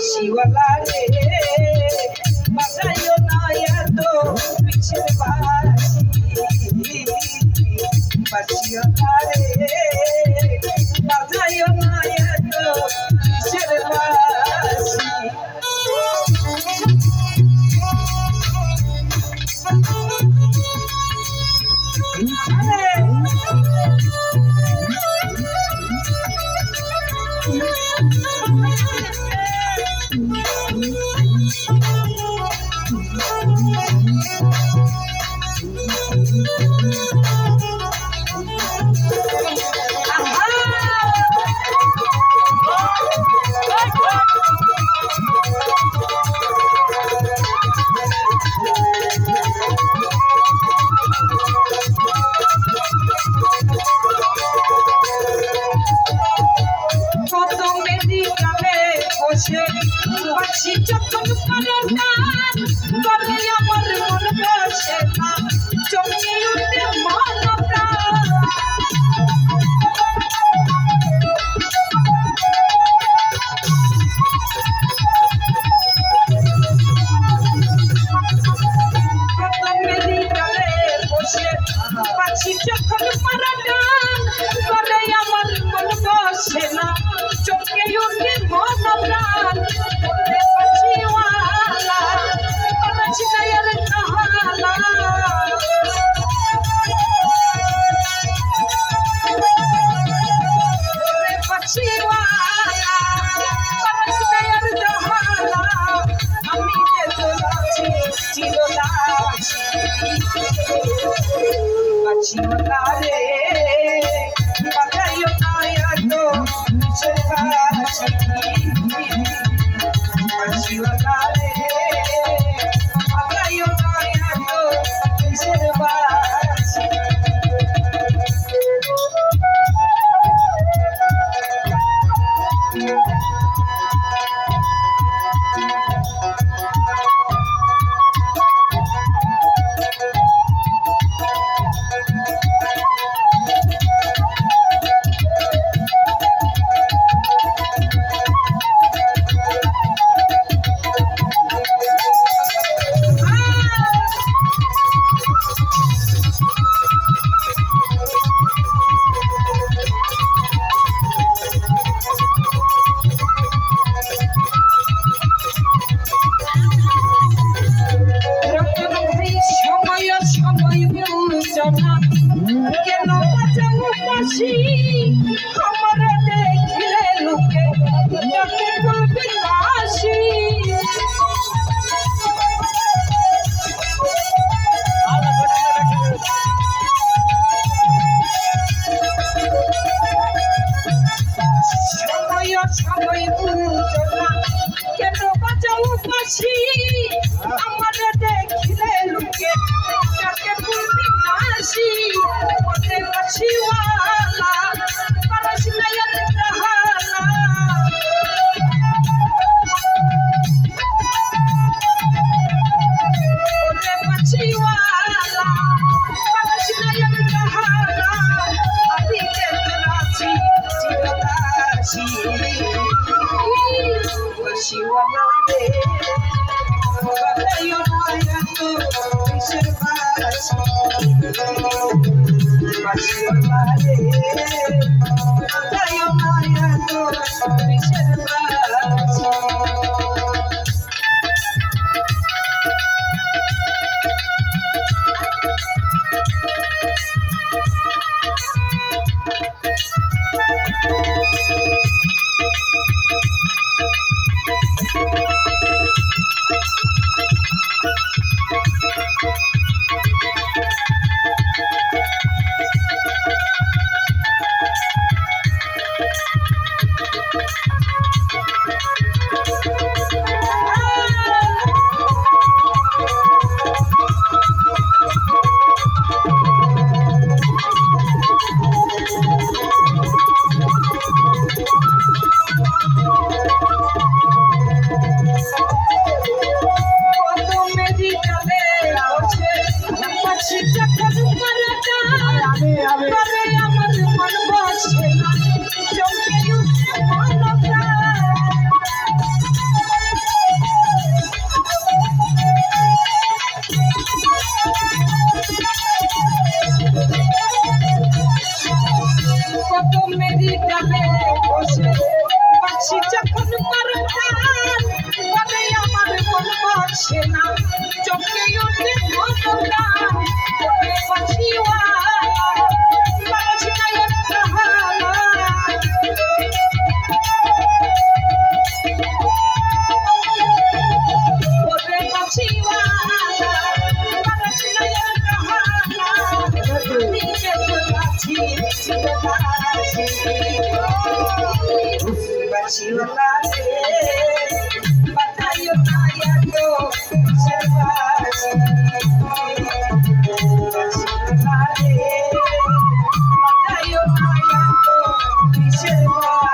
বাঁশিওয়ালা রে বাজাইও না এত পিছের বাঁশি বাঁশিওয়ালা রে বাজাইও না এত পিছের বাঁশি বাঁশি যখন করে গান করে আমার মন বসে না চমকে উঠে মন প্রাণ বাঁশি যখন করে গান করে আমার মন বসে না চমকে উঠে মন প্রাণ বাঁশিওয়ালা রে বাজাইও না এত পিছের বাঁশি বাঁশিওয়ালা রে বাজাইও না এত পিছের বাঁশি কেন বাজাও বাঁশি আমরা দেখিলে লোকে তাকে বলবে বাঁশি সময় সময় বুঝো না কেন বাজাও বাঁশি আমরা দেখিলে লোকে তাকে বলবে বাঁশি বাঁশিওয়ালা বাঁশিনাইয়ার রাহালা ওরে বাঁশিওয়ালা বাঁশিনাইয়ার রাহালা আমি কেতনাছি চিরদাসী বাঁশিওয়ালা রে বাজাইও না এত পিছের বাঁশি বাঁশিওয়ালা রে বাজাইও না এত পিছের বাঁশি চোখে উঠে মনপ্রাণ ওরে বাঁশিওয়ালা বাতাস নায়ক কাহালা ওরে বাঁশিওয়ালা বাতাস নায়ক কাহালা নিজে তো আছি বাঁশিওয়ালা রে বাতাইও নায়া তো সর্বাসি বাঁশিওয়ালা রে বাতাইও নায়া তো সর্বাসি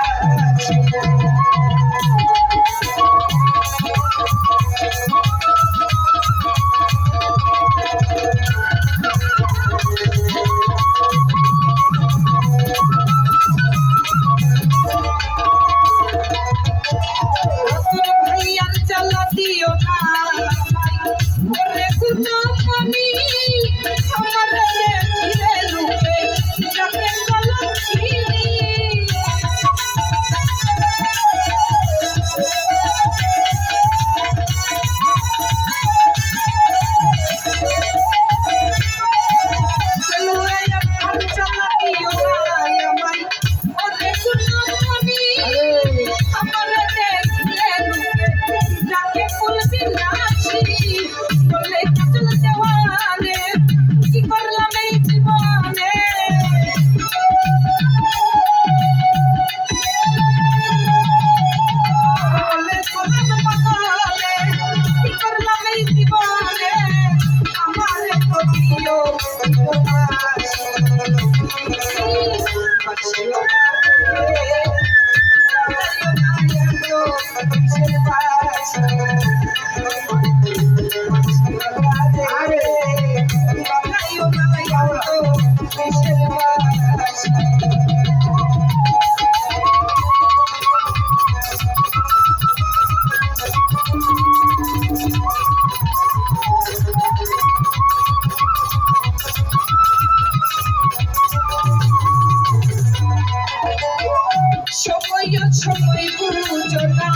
সময় বুঝো না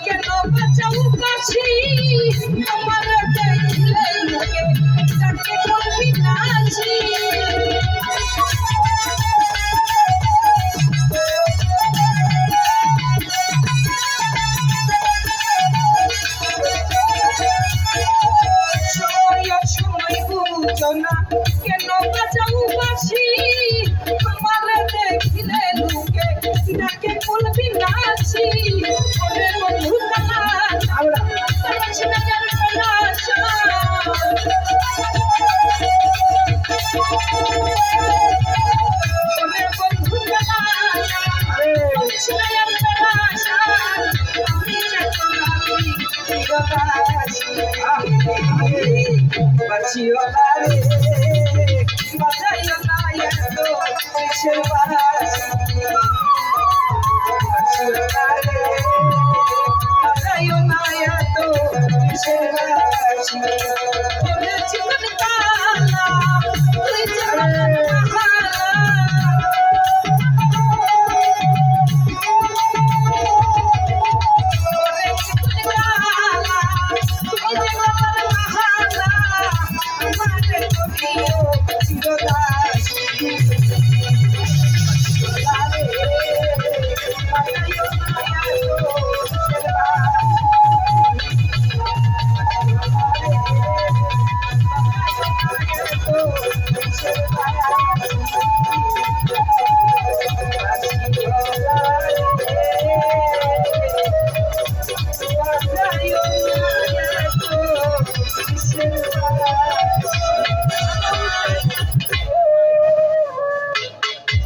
কেন বাঁচাও কাছি আমার দেখলে লোকে তাকে বলবি নাছি সময় বুঝো না কেন বাঁচাও কাছি আমার দেখলে লোকে তাকে বলবি নাছি ওরে বন্ধু কালা বাতাস নায়ক কাহালা ওরে বন্ধু কালা বাতাস নায়ক কাহালা আমি চেতনা বাঁশিওয়ালা রে বাজাইও নায়ক তো সর্বাসি বাঁশিওয়ালা রে বাজাইও নায়ক তো সর্বাসি